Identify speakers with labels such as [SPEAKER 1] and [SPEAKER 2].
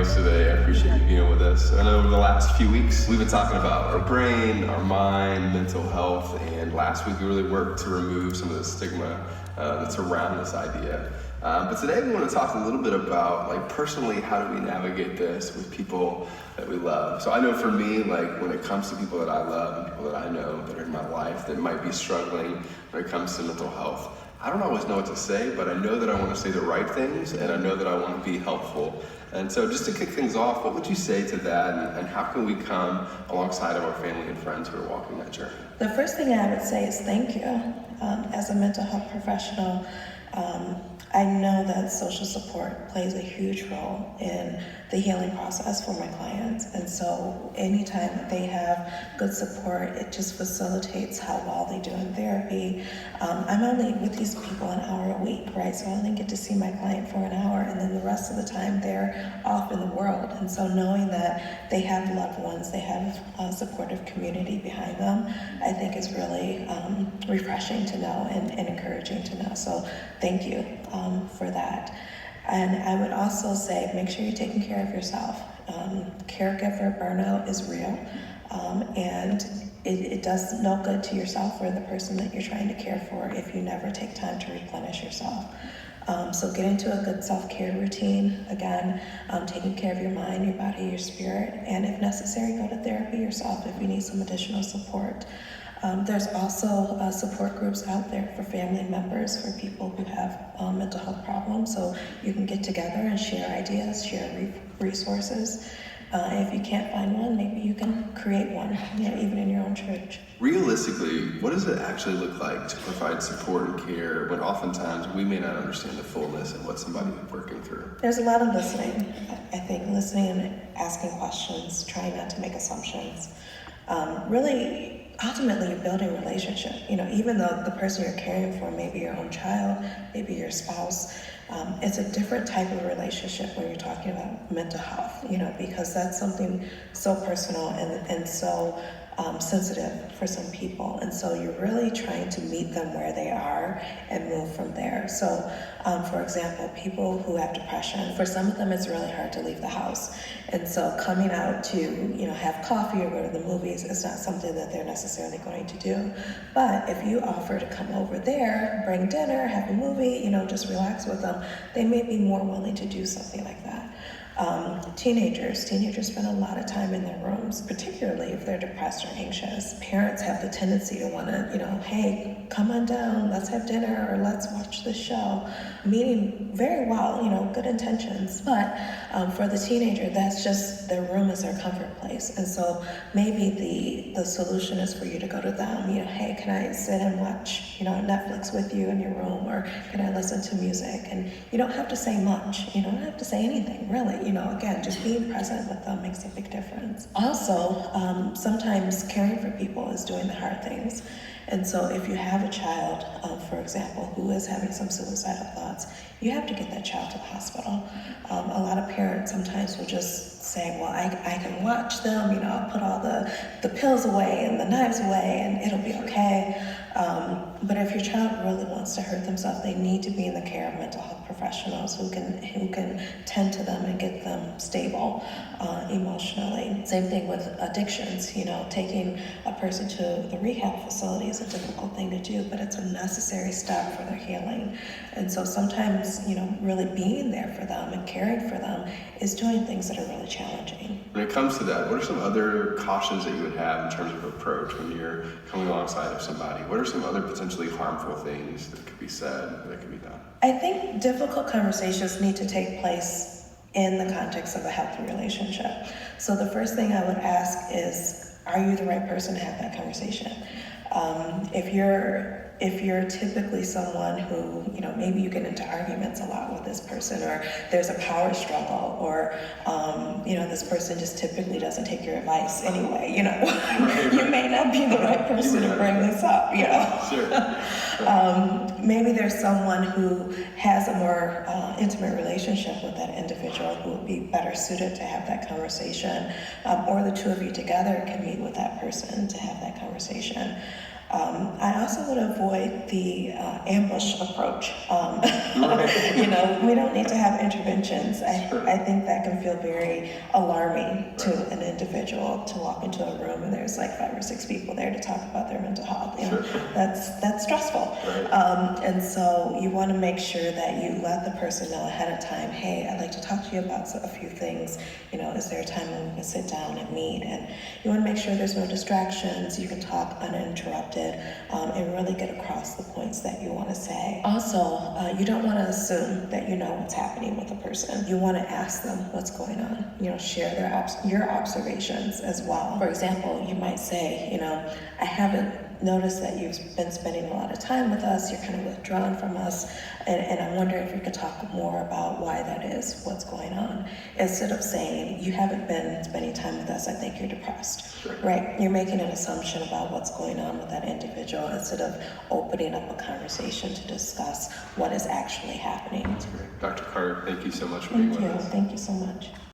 [SPEAKER 1] us today. I appreciate you being with us. I know over the last few weeks, we've been talking about our brain, our mind, mental health, and last week we really worked to remove some of the stigma that's around this idea. But today we want to talk a little bit about, like, personally, how do we navigate this with people that we love? So I know for me, like, when it comes to people that I love and people that I know that are in my life that might be struggling when it comes to mental health, I don't always know what to say, but I know that I want to say the right things, and I know that I want to be helpful. And so just to kick things off, what would you say to that, and how can we come alongside of our family and friends who are walking that journey?
[SPEAKER 2] The first thing I would say is thank you. As a mental health professional, I know that social support plays a huge role in the healing process for my clients. And so anytime that they have good support, it just facilitates how well they do in therapy. I'm only with these people an hour a week, right? So I only get to see my client for an hour, and then the rest of the time they're off in the world. And so knowing that they have loved ones, they have a supportive community behind them, I think is really refreshing to know and encouraging to know. So thank you for that. And I would also say, make sure you're taking care of yourself. Caregiver burnout is real, and it does no good to yourself or the person that you're trying to care for if you never take time to replenish yourself. So get into a good self-care routine. Again, taking care of your mind, your body, your spirit, and if necessary, go to therapy yourself if you need some additional support. There's also support groups out there for family members, for people who have mental health problems, so you can get together and share ideas, share resources. If you can't find one, maybe you can create one, even in your own church.
[SPEAKER 1] Realistically, what does it actually look like to provide support and care when oftentimes we may not understand the fullness of what somebody is working through?
[SPEAKER 2] There's a lot of listening. I think listening and asking questions, trying not to make assumptions. Really, ultimately, you're building a relationship. Even though the person you're caring for may be your own child, maybe your spouse, it's a different type of relationship when you're talking about mental health, because that's something so personal and so sensitive for some people. And so you're really trying to meet them where they are and move from there. So, for example, people who have depression, for some of them, it's really hard to leave the house. And so coming out to, have coffee or go to the movies is not something that they're necessarily going to do. But if you offer to come over there, bring dinner, have a movie, just relax with them, they may be more willing to do something like that. Teenagers spend a lot of time in their rooms, particularly if they're depressed or anxious. Parents have the tendency to want to, hey, come on down, let's have dinner, or let's watch this show. Meaning very well, good intentions. But for the teenager, that's just their room is their comfort place. And so maybe the solution is for you to go to them, hey, can I sit and watch, Netflix with you in your room, or can I listen to music? And you don't have to say much. You don't have to say anything, really. Again, just being present with them makes a big difference. Also, sometimes caring for people is doing the hard things. And so if you have a child, for example, who is having some suicidal thoughts, you have to get that child to the hospital. A lot of parents sometimes will just say, well, I can watch them, I'll put all the pills away and the knives away and it'll be okay. But if your child really wants to hurt themselves, they need to be in the care of mental health professionals who can tend to them and get them stable emotionally. Same thing with addictions. Taking a person to the rehab facility is a difficult thing to do, but it's a necessary step for their healing. And so sometimes, really being there for them and caring for them is doing things that are really challenging.
[SPEAKER 1] When it comes to that, what are some other cautions that you would have in terms of approach when you're coming alongside of somebody? What are some other potentially harmful things that could be said, that could be done?
[SPEAKER 2] I think difficult conversations need to take place in the context of a healthy relationship. So the first thing I would ask is, are you the right person to have that conversation? If you're typically someone who, maybe you get into arguments a lot with this person, or there's a power struggle, or, this person just typically doesn't take your advice anyway, you may not be the right person to bring this up,
[SPEAKER 1] Sure.
[SPEAKER 2] Maybe there's someone who has a more intimate relationship with that individual who would be better suited to have that conversation, or the two of you together can meet with that person to have that conversation. I also would avoid the ambush approach.
[SPEAKER 1] Right.
[SPEAKER 2] You know, we don't need to have interventions.
[SPEAKER 1] Sure.
[SPEAKER 2] I think that can feel very alarming to
[SPEAKER 1] Right.
[SPEAKER 2] an individual to walk into a room and there's like 5 or 6 people there to talk about their mental health. You know,
[SPEAKER 1] Sure.
[SPEAKER 2] that's stressful.
[SPEAKER 1] Right.
[SPEAKER 2] And so you want to make sure that you let the person know ahead of time, hey, I'd like to talk to you about a few things. You know, is there a time when we can sit down and meet? And you want to make sure there's no distractions. You can talk uninterrupted and really get across the points that you want to say. Also, you don't want to assume that you know what's happening with a person. You want to ask them what's going on. You know, share your observations as well. For example, you might say, you know, I haven't noticed that you've been spending a lot of time with us, you're kind of withdrawn from us, and I'm wondering if you could talk more about why that is, what's going on. Instead of saying, you haven't been spending time with us, I think you're depressed,
[SPEAKER 1] Sure.
[SPEAKER 2] right? You're making an assumption about what's going on with that individual instead of opening up a conversation to discuss what is actually happening.
[SPEAKER 1] That's great. Dr. Carter, thank you so much for being
[SPEAKER 2] Thank
[SPEAKER 1] with
[SPEAKER 2] you,
[SPEAKER 1] us.
[SPEAKER 2] thank you so much.